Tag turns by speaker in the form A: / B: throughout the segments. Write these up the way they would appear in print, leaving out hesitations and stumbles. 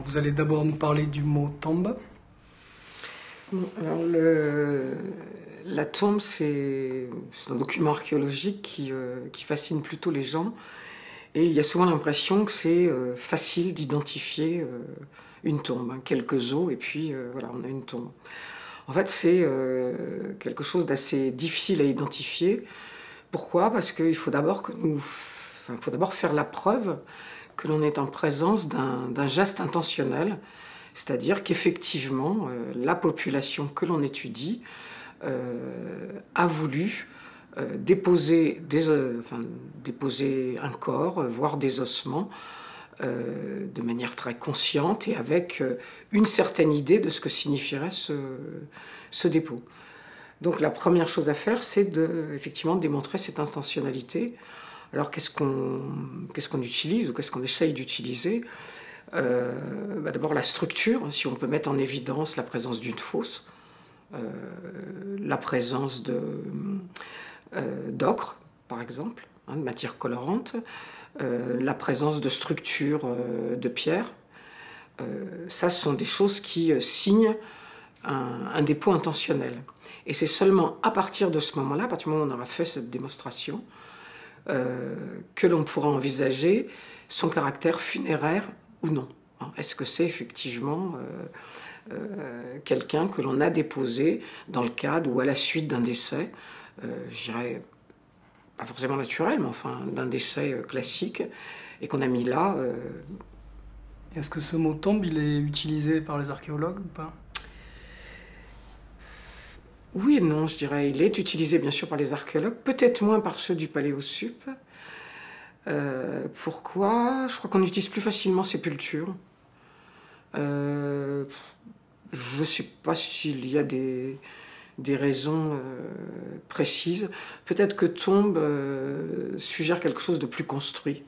A: Alors vous allez d'abord nous parler du mot tombe.
B: Alors la tombe, c'est un document archéologique qui fascine plutôt les gens. Et il y a souvent l'impression que c'est facile d'identifier une tombe. Quelques os, et puis voilà, on a une tombe. En fait, c'est quelque chose d'assez difficile à identifier. Pourquoi? Parce qu'il faut d'abord faut d'abord faire la preuve que l'on est en présence d'un geste intentionnel, c'est-à-dire qu'effectivement, la population que l'on étudie a voulu déposer un corps, voire des ossements, de manière très consciente et avec une certaine idée de ce que signifierait ce dépôt. Donc la première chose à faire, c'est effectivement démontrer cette intentionnalité. Alors qu'est-ce qu'on utilise ou qu'est-ce qu'on essaye d'utiliser? D'abord la structure, si on peut mettre en évidence la présence d'une fosse, la présence d'ocre, par exemple, de matière colorante, la présence de structures de pierre. Ça, ce sont des choses qui signent un dépôt intentionnel. Et c'est seulement à partir de ce moment-là, à partir du moment où on aura fait cette démonstration, que l'on pourra envisager son caractère funéraire ou non. Est-ce que c'est effectivement quelqu'un que l'on a déposé dans le cadre ou à la suite d'un décès, je dirais pas forcément naturel, mais enfin d'un décès classique, et qu'on a mis là.
A: Est-ce que ce mot tombe, il est utilisé par les archéologues ou pas?
B: Oui et non, je dirais. Il est utilisé bien sûr par les archéologues, peut-être moins par ceux du Paléosup. Pourquoi? Je crois qu'on utilise plus facilement sépulture. Je ne sais pas s'il y a des raisons précises. Peut-être que tombe suggère quelque chose de plus construit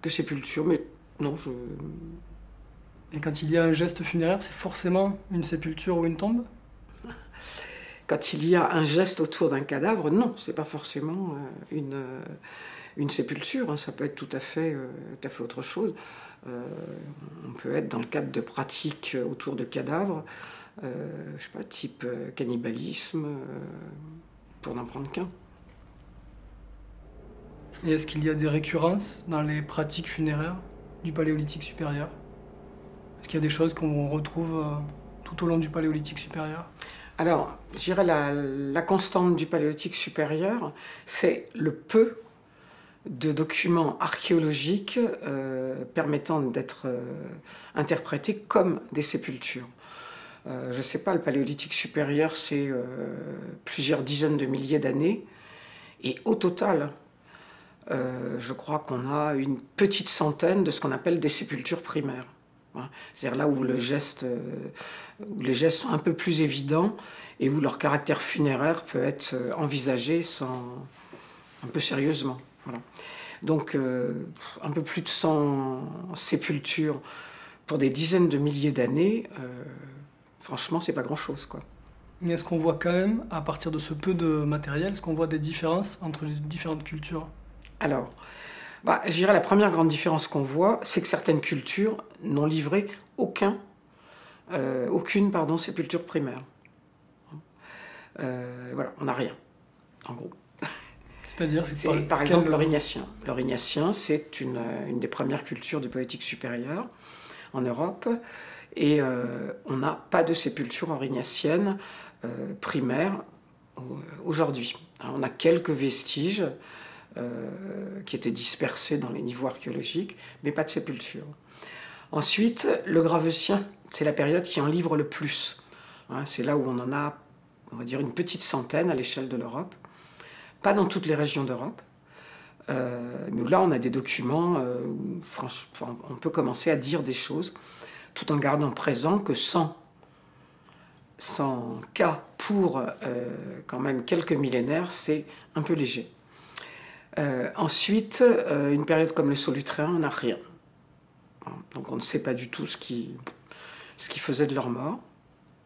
B: que sépulture, mais non,
A: Et quand il y a un geste funéraire, c'est forcément une sépulture ou une tombe?
B: Quand il y a un geste autour d'un cadavre, non, c'est pas forcément une sépulture, ça peut être tout à fait autre chose. On peut être dans le cadre de pratiques autour de cadavres, je sais pas, type cannibalisme, pour n'en prendre qu'un.
A: Et est-ce qu'il y a des récurrences dans les pratiques funéraires du Paléolithique supérieur? Est-ce qu'il y a des choses qu'on retrouve tout au long du Paléolithique supérieur?
B: Alors, je dirais la constante du Paléolithique supérieur, c'est le peu de documents archéologiques permettant d'être interprétés comme des sépultures. Je ne sais pas, le Paléolithique supérieur, c'est plusieurs dizaines de milliers d'années, et au total, je crois qu'on a une petite centaine de ce qu'on appelle des sépultures primaires. C'est-à-dire là où les gestes sont un peu plus évidents et où leur caractère funéraire peut être envisagé un peu sérieusement. Voilà. Donc un peu plus de 100 sépultures pour des dizaines de milliers d'années, franchement, c'est pas grand-chose, quoi.
A: Et est-ce qu'on voit quand même, à partir de ce peu de matériel, est-ce qu'on voit des différences entre les différentes cultures?
B: Alors, je dirais la première grande différence qu'on voit, c'est que certaines cultures n'ont livré aucune sépulture primaire. Voilà, on n'a rien, en gros.
A: C'est-à-dire,
B: par exemple l'Aurignacien. L'Aurignacien, c'est une des premières cultures du Paléolithique supérieur en Europe, et on n'a pas de sépulture aurignacienne primaire aujourd'hui. On a quelques vestiges qui étaient dispersés dans les niveaux archéologiques, mais pas de sépulture. Ensuite, le Gravecien, c'est la période qui en livre le plus. C'est là où on en a, on va dire, une petite centaine à l'échelle de l'Europe. Pas dans toutes les régions d'Europe, mais là on a des documents où on peut commencer à dire des choses, tout en gardant présent que 100 cas pour quand même quelques millénaires, c'est un peu léger. Ensuite, une période comme le Solutréen, on n'a rien. Donc on ne sait pas du tout ce qui faisait de leur mort,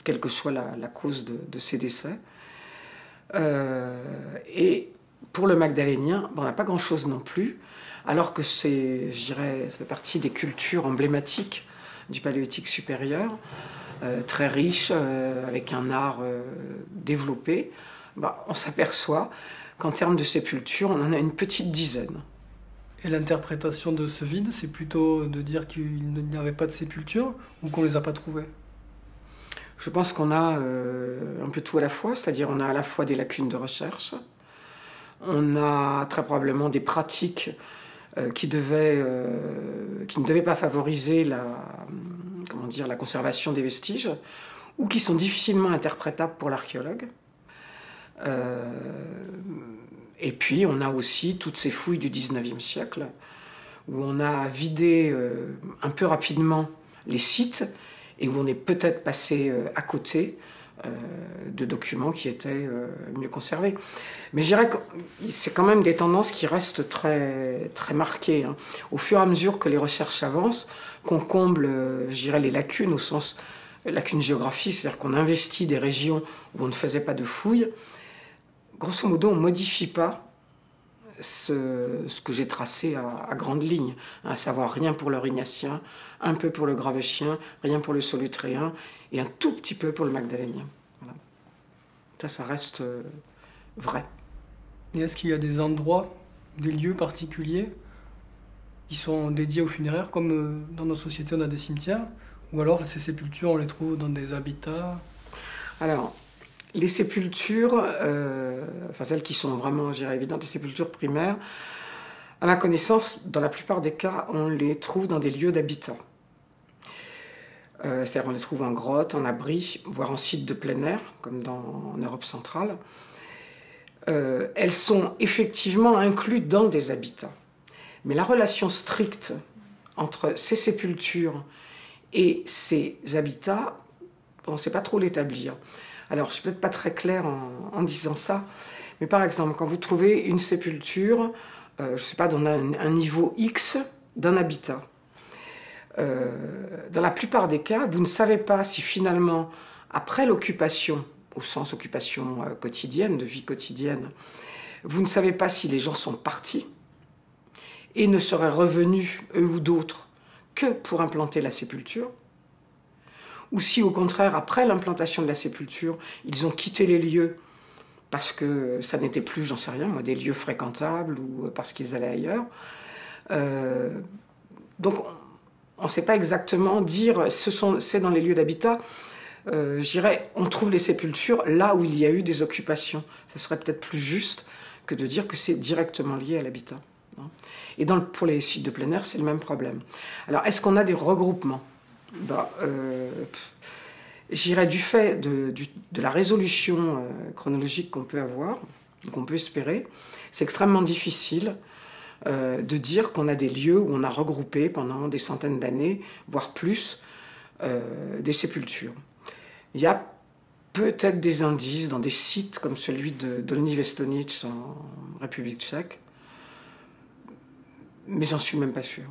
B: quelle que soit la cause de ces décès. Et pour le Magdalénien, on n'a pas grand-chose non plus. alors que c'est, je dirais, ça fait partie des cultures emblématiques du Paléolithique supérieur, très riche, avec un art développé. On s'aperçoit qu'en termes de sépulture, on en a une petite dizaine.
A: Et l'interprétation de ce vide, c'est plutôt de dire qu'il n'y avait pas de sépulture ou qu'on les a pas trouvées?
B: Je pense qu'on a un peu tout à la fois, c'est-à-dire on a à la fois des lacunes de recherche, on a très probablement des pratiques qui ne devaient pas favoriser la conservation des vestiges, ou qui sont difficilement interprétables pour l'archéologue. Et puis on a aussi toutes ces fouilles du 19e siècle, où on a vidé un peu rapidement les sites, et où on est peut-être passé à côté de documents qui étaient mieux conservés. Mais je dirais que c'est quand même des tendances qui restent très, très marquées. Hein. Au fur et à mesure que les recherches avancent, qu'on comble, je dirais, les lacunes, au sens lacunes géographiques, c'est-à-dire qu'on investit des régions où on ne faisait pas de fouilles, grosso modo, on ne modifie pas ce que j'ai tracé à grandes lignes, à savoir rien pour l'Aurignacien, un peu pour le Gravechien, rien pour le Solutréen et un tout petit peu pour le Magdalénien. Voilà. Ça reste vrai.
A: Et est-ce qu'il y a des endroits, des lieux particuliers qui sont dédiés aux funéraires, comme dans nos sociétés on a des cimetières, ou alors ces sépultures on les trouve dans des habitats?
B: Alors, les sépultures, celles qui sont vraiment, je dirais, évidentes, les sépultures primaires, à ma connaissance, dans la plupart des cas, on les trouve dans des lieux d'habitat. C'est-à-dire qu'on les trouve en grotte, en abri, voire en site de plein air, comme en Europe centrale. Elles sont effectivement incluses dans des habitats. Mais la relation stricte entre ces sépultures et ces habitats, on ne sait pas trop l'établir. Alors, je ne suis peut-être pas très claire en disant ça, mais par exemple, quand vous trouvez une sépulture, je ne sais pas, dans un niveau X d'un habitat, dans la plupart des cas, vous ne savez pas si finalement, après l'occupation, au sens occupation quotidienne, de vie quotidienne, vous ne savez pas si les gens sont partis et ne seraient revenus, eux ou d'autres, que pour implanter la sépulture, ou si au contraire, après l'implantation de la sépulture, ils ont quitté les lieux parce que ça n'était plus, j'en sais rien, moi, des lieux fréquentables ou parce qu'ils allaient ailleurs. Donc, on ne sait pas exactement dire c'est dans les lieux d'habitat. Je dirais, on trouve les sépultures là où il y a eu des occupations. Ça serait peut-être plus juste que de dire que c'est directement lié à l'habitat. Et pour les sites de plein air, c'est le même problème. Alors, est-ce qu'on a des regroupements? J'irais du fait de la résolution chronologique qu'on peut avoir, qu'on peut espérer, c'est extrêmement difficile de dire qu'on a des lieux où on a regroupé pendant des centaines d'années, voire plus, des sépultures. Il y a peut-être des indices dans des sites comme celui de Dolní Věstonice en République tchèque, mais j'en suis même pas sûre.